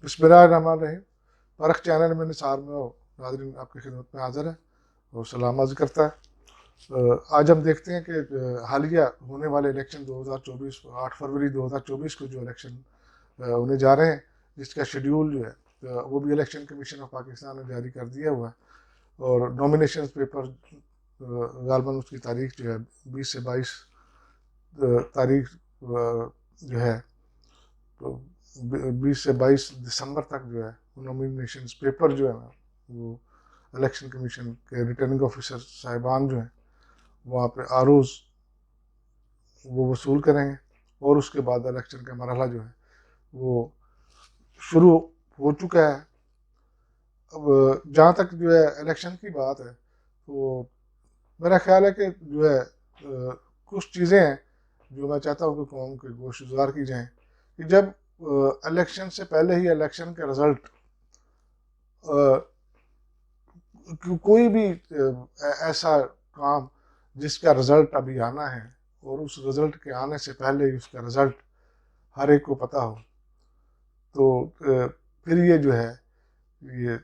बिस्मिल्लाहिर्रहमानिर्रहीम। परख चैनल में निसार में हो नाज़रीन आपकी खिदमत में हाज़िर है और सलाम अर्ज़ करता है। आज हम देखते हैं कि हालिया होने वाले इलेक्शन 2024 8 फरवरी 2024 को जो इलेक्शन होने जा रहे हैं, जिसका शेड्यूल जो है वो भी इलेक्शन कमीशन ऑफ पाकिस्तान ने जारी कर दिया हुआ है। और नॉमिनेशन पेपर गालबन उसकी तारीख जो है 20 से 22 तारीख जो है, तो 20 से 22 दिसंबर तक जो है नॉमिनेशन पेपर जो है ना, वो इलेक्शन कमीशन के रिटर्निंग ऑफिसर साहिबान जो हैं वहाँ पे आरोज़ वो वसूल करेंगे और उसके बाद इलेक्शन का मरहला जो है वो शुरू हो चुका है। अब जहाँ तक जो है इलेक्शन की बात है, तो मेरा ख्याल है कि जो है कुछ चीज़ें हैं जो मैं चाहता हूँ कि कौम के गोशगुजार की जाएँ कि जब इलेक्शन से पहले ही इलेक्शन का रिज़ल्ट कोई भी ऐसा काम जिसका रिज़ल्ट अभी आना है और उस रिज़ल्ट के आने से पहले ही उसका रिज़ल्ट हर एक को पता हो, तो फिर ये जो है ये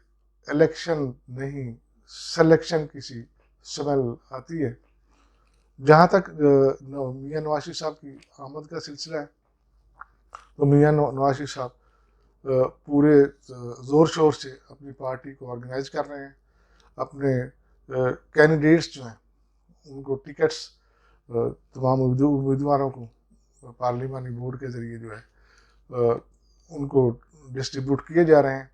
इलेक्शन नहीं सिलेक्शन किसी स्मेल आती है। जहाँ तक मियाँ नवाज शरीफ साहब की आमद का सिलसिला है, तो मियाँ नवाज शरीफ साहब पूरे ज़ोर शोर से अपनी पार्टी को ऑर्गेनाइज कर रहे हैं। अपने कैंडिडेट्स जो हैं उनको टिकट्स तमाम उम्मीदवारों को पार्लिमानी बोर्ड के ज़रिए जो है उनको डिस्ट्रीब्यूट किए जा रहे हैं।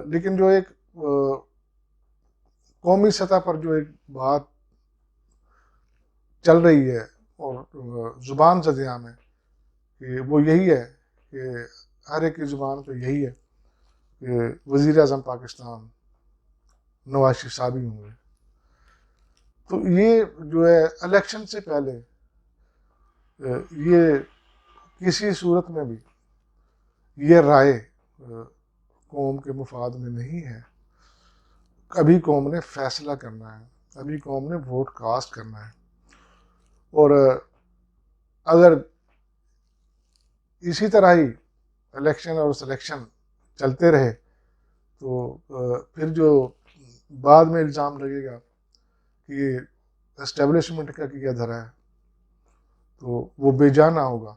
लेकिन जो एक कौमी सतह पर जो एक बात चल रही है और ज़ुबान ज़द-ए-आम है कि वो यही है कि हर एक की ज़ुबान पे यही है कि वज़ीर आज़म पाकिस्तान नवाज शरीफ साहब ही होंगे। तो ये जो है इलेक्शन से पहले ये किसी सूरत में भी ये राय कौम के मुफाद में नहीं है। अभी कौम ने फैसला करना है, अभी कौम ने वोट कास्ट करना है। और अगर इसी तरह ही इलेक्शन और सिलेक्शन चलते रहे तो फिर जो बाद में इल्ज़ाम लगेगा कि एस्टेब्लिशमेंट का किया धरा है, तो वो बेजाना होगा।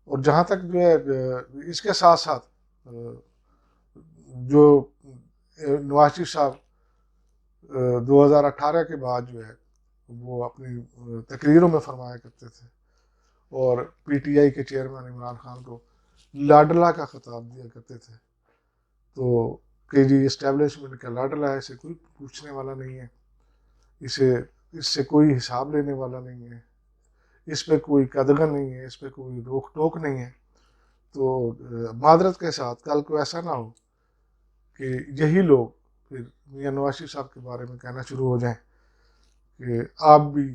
और जहाँ तक जो है इसके साथ साथ जो नवाज शरीफ साहब 2018 के बाद जो है वो अपनी तकरीरों में फरमाया करते थे और पीटीआई के चेयरमैन इमरान खान को लाडला का खिताब दिया करते थे, तो कि जी इस्टेब्लिशमेंट का लाडला है, इसे कोई पूछने वाला नहीं है, इससे कोई हिसाब लेने वाला नहीं है, इस पर कोई कदगन नहीं है, इस पर कोई रोक टोक नहीं है। तो मादरत के साथ कल को ऐसा ना हो कि यही लोग फिर मियाँ नवाज शरीफ साहब के बारे में कहना शुरू हो जाएं कि आप भी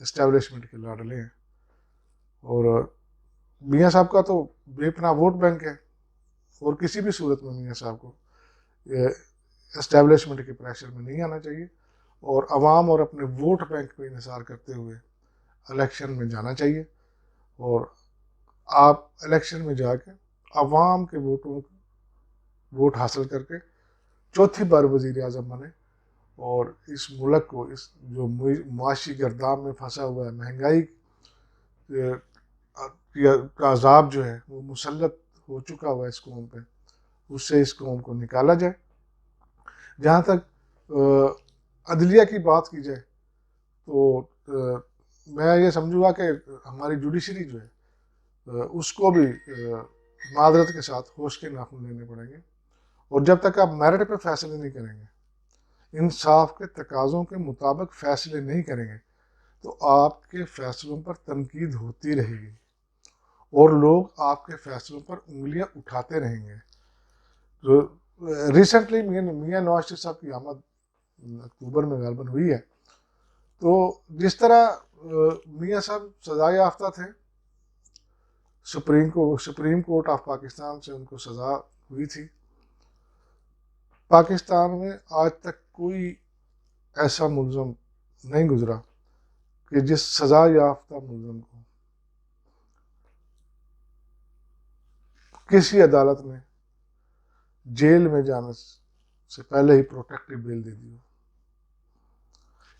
इस्टेब्लिशमेंट के लाडले हैं। और मियाँ साहब का तो बेपनाह वोट बैंक है और किसी भी सूरत में मियाँ साहब को इस्टेब्लिशमेंट के प्रेशर में नहीं आना चाहिए और आवाम और अपने वोट बैंक पर इंतज़ार करते हुए इलेक्शन में जाना चाहिए। और आप इलेक्शन में जाके आवाम के वोट हासिल करके चौथी बार वज़ीर आज़म बने और इस मुल्क को इस जो मुआशी गर्दाम में फंसा हुआ है, महंगाई का अजाब जो है वो मुसल्लत हो चुका हुआ है इस कौम पे, उससे इस कौम को निकाला जाए। जहाँ तक अदलिया की बात की जाए तो मैं ये समझूंगा कि हमारी जुडिशरी जो है उसको भी मादरत के साथ होश के नाखून लेने पड़ेंगे। और जब तक आप मेरिट पे फैसले नहीं करेंगे, इंसाफ के तकाज़ों के मुताबिक फ़ैसले नहीं करेंगे, तो आपके फ़ैसलों पर तनकीद होती रहेगी और लोग आपके फ़ैसलों पर उंगलियां उठाते रहेंगे। तो रिसेंटली मियाँ नवाज शरीफ साहब की आमद अक्टूबर में गालबन हुई है, तो जिस तरह मियाँ साहब सज़ा याफ्ता थे, सुप्रीम कोर्ट ऑफ पाकिस्तान से उनको सज़ा हुई थी। पाकिस्तान में आज तक कोई ऐसा मुल्ज़म नहीं गुजरा कि जिस सज़ा याफ्ता मुल्ज़म को किसी अदालत ने जेल में जाने से पहले ही प्रोटेक्टिव बेल दे दी हो।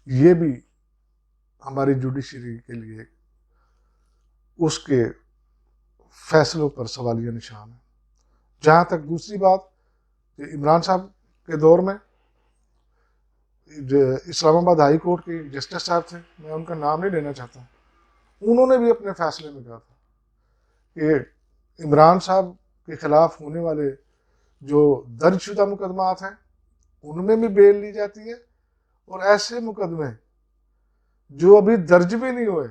ये भी हमारी जुडिशरी के लिए उसके फैसलों पर सवालिया निशान है। जहाँ तक दूसरी बात, इमरान साहब के दौर में जो इस्लामाबाद हाई कोर्ट के जस्टिस साहब थे, मैं उनका नाम नहीं लेना चाहता, उन्होंने भी अपने फैसले में कहा था कि इमरान साहब के खिलाफ होने वाले जो दर्जशुदा मुकदमात हैं उनमें भी बेल ली जाती है, और ऐसे मुकदमे जो अभी दर्ज भी नहीं हुए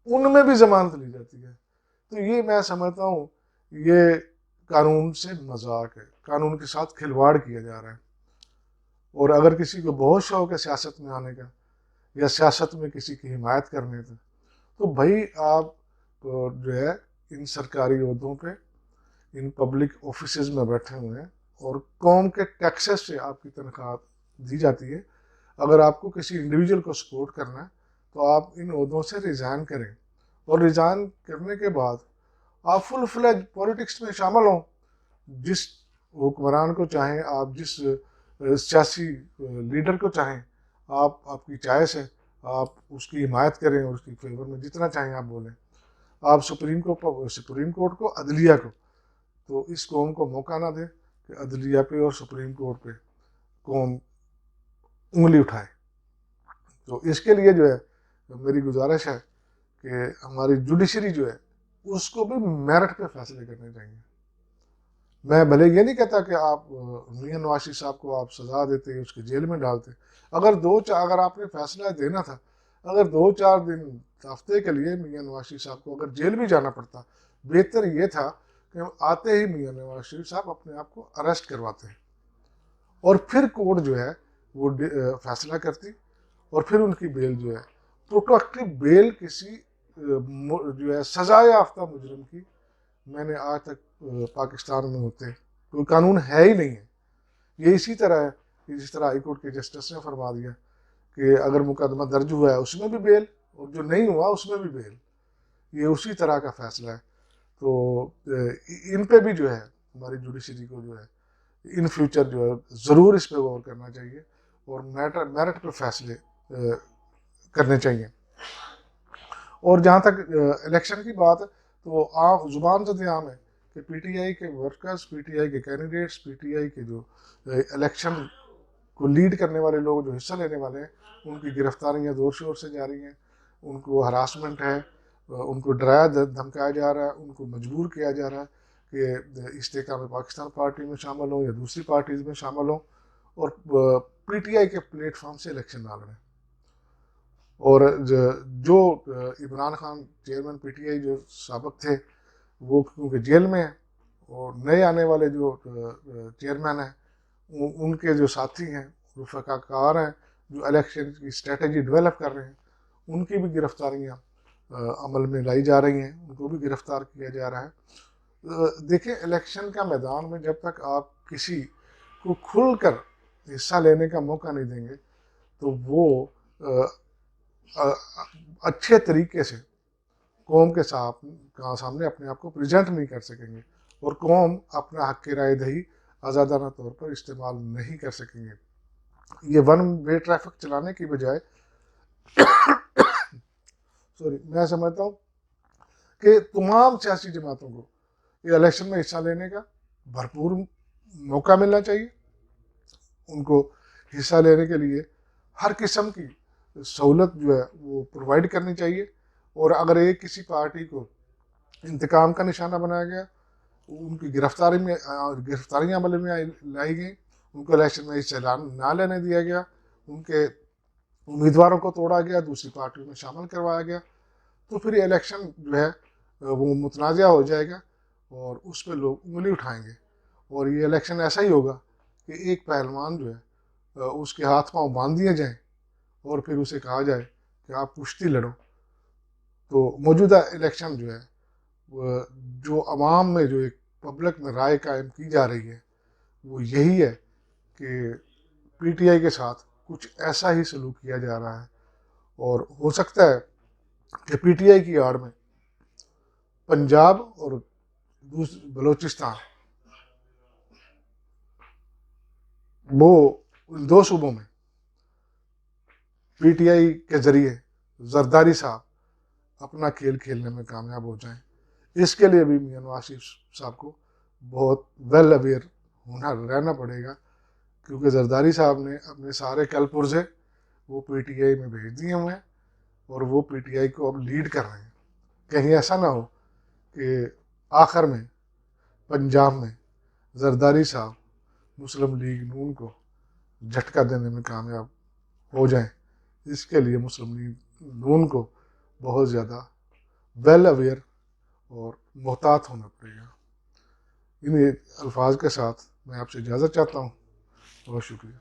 उनमें भी जमानत ली जाती है। तो ये मैं समझता हूँ ये कानून से मजाक है, कानून के साथ खिलवाड़ किया जा रहा है। और अगर किसी को बहुत शौक है सियासत में आने का या सियासत में किसी की हिमायत करने का, तो भाई आप जो है इन सरकारी ओहदों पे, इन पब्लिक ऑफिसेज में बैठे हुए हैं और कौम के टैक्सेस से आपकी तनख्वाह दी जाती है। अगर आपको किसी इंडिविजुअल को सपोर्ट करना है तो आप इन ओहदों से रिज़ाइन करें, और रिज़ाइन करने के बाद आप फुल फ्लेज पॉलिटिक्स में शामिल हों। जिस हुक्मरान को चाहें आप, जिस सियासी लीडर को चाहें आप, आपकी चॉइस है, आप उसकी हिमायत करें और उसकी फेवर में जितना चाहें आप बोलें। आप सुप्रीम कोर्ट को, अदलिया को, तो इस कौम को मौका ना दें कि अदलिया पे और सुप्रीम कोर्ट पे कौम उंगली उठाए। तो इसके लिए जो है मेरी गुजारिश है कि हमारी जुडिशरी जो है उसको भी मेरिट पे फैसले करने चाहिए। मैं भले ये नहीं कहता कि आप मियां नवाज शरीफ साहब को आप सज़ा देते, उसके जेल में डालते। अगर आपने फैसला देना था, अगर 2-4 दिन हफ्ते के लिए मियां नवाज शरीफ साहब को अगर जेल भी जाना पड़ता, बेहतर ये था कि आते ही मियां नवाज शरीफ साहब अपने आप को अरेस्ट करवाते हैं और फिर कोर्ट जो है वो फैसला करती और फिर उनकी बेल जो है, प्रोटेक्टिव बेल किसी जो है सजा याफ्ता मुजरिम की मैंने आज तक पाकिस्तान में होते कोई कानून है ही नहीं है। ये इसी तरह है कि जिस तरह हाई कोर्ट के जस्टिस ने फरमा दिया कि अगर मुकदमा दर्ज हुआ है उसमें भी बेल, और जो नहीं हुआ उसमें भी बेल, ये उसी तरह का फैसला है। तो इन पे भी जो है हमारी जुडिशरी को जो है इन फ्यूचर जो है ज़रूर इस पर गौर करना चाहिए और मेरिट पर फैसले करने चाहिए। और जहाँ तक इलेक्शन की बात है, तो आम जुबान से आम है कि पीटीआई के वर्कर्स, पीटीआई के कैंडिडेट्स, पीटीआई के जो इलेक्शन को लीड करने वाले लोग जो हिस्सा लेने वाले हैं, उनकी गिरफ्तारियाँ ज़ोर शोर से जारी हैं, उनको हरासमेंट है, उनको डराया धमकाया जा रहा है, उनको मजबूर किया जा रहा है कि इस्तेकाम पाकिस्तान पार्टी में शामिल हों या दूसरी पार्टीज़ में शामिल हों और पीटीआई के प्लेटफॉर्म से इलेक्शन ना लड़ें। और जो इमरान खान चेयरमैन पीटीआई जो साबिक थे वो क्योंकि जेल में हैं, और नए आने वाले जो चेयरमैन हैं उनके जो साथी हैं, रफ़ाकार हैं, जो इलेक्शन की स्ट्रेटजी डेवलप कर रहे हैं, उनकी भी गिरफ्तारियां अमल में लाई जा रही हैं, उनको भी गिरफ्तार किया जा रहा है। देखिए, इलेक्शन का मैदान में जब तक आप किसी को खुलकर हिस्सा लेने का मौका नहीं देंगे तो वो अच्छे तरीके से कौम के सामने अपने आप को प्रेजेंट नहीं कर सकेंगे और कौम अपना हक की राय दही आज़ादाना तौर पर इस्तेमाल नहीं कर सकेंगे। ये वन वे ट्रैफिक चलाने की बजाय मैं समझता हूँ कि तमाम सियासी जमातों को ये इलेक्शन में हिस्सा लेने का भरपूर मौका मिलना चाहिए। उनको हिस्सा लेने के लिए हर किस्म की सहूलत जो है वो प्रोवाइड करनी चाहिए। और अगर एक किसी पार्टी को इंतकाम का निशाना बनाया गया, उनकी गिरफ्तारियाँ अमल में लाई गई, उनको इलेक्शन में हिस्सा ना लेने दिया गया, उनके उम्मीदवारों को तोड़ा गया, दूसरी पार्टी में शामिल करवाया गया, तो फिर इलेक्शन जो है वो मुतनाज़ा हो जाएगा और उस पर लोग उंगली उठाएंगे। और ये इलेक्शन ऐसा ही होगा कि एक पहलवान जो है उसके हाथ पांव बांध दिए जाएं और फिर उसे कहा जाए कि आप कुश्ती लड़ो। तो मौजूदा इलेक्शन जो है जो आवाम में जो एक पब्लिक में राय कायम की जा रही है वो यही है कि पीटीआई के साथ कुछ ऐसा ही सलूक किया जा रहा है। और हो सकता है कि पीटीआई की आड़ में पंजाब और बलूचिस्तान, वो उन 2 सूबों में पीटीआई के जरिए जरदारी साहब अपना खेल खेलने में कामयाब हो जाएं, इसके लिए भी मियां नवाज शरीफ साहब को बहुत वेल अवेयर होना रहना पड़ेगा, क्योंकि जरदारी साहब ने अपने सारे कल पुर्जे वो पीटीआई में भेज दिए हुए हैं और वो पीटीआई को अब लीड कर रहे हैं। कहीं ऐसा ना हो कि आखिर में पंजाब में जरदारी साहब मुस्लिम लीग नून को झटका देने में कामयाब हो जाएं, इसके लिए मुस्लिम लीग नून को बहुत ज़्यादा वेल अवेयर और मोहतात होना पड़ेगा। इन अल्फाज के साथ मैं आपसे इजाज़त चाहता हूँ। बहुत शुक्रिया।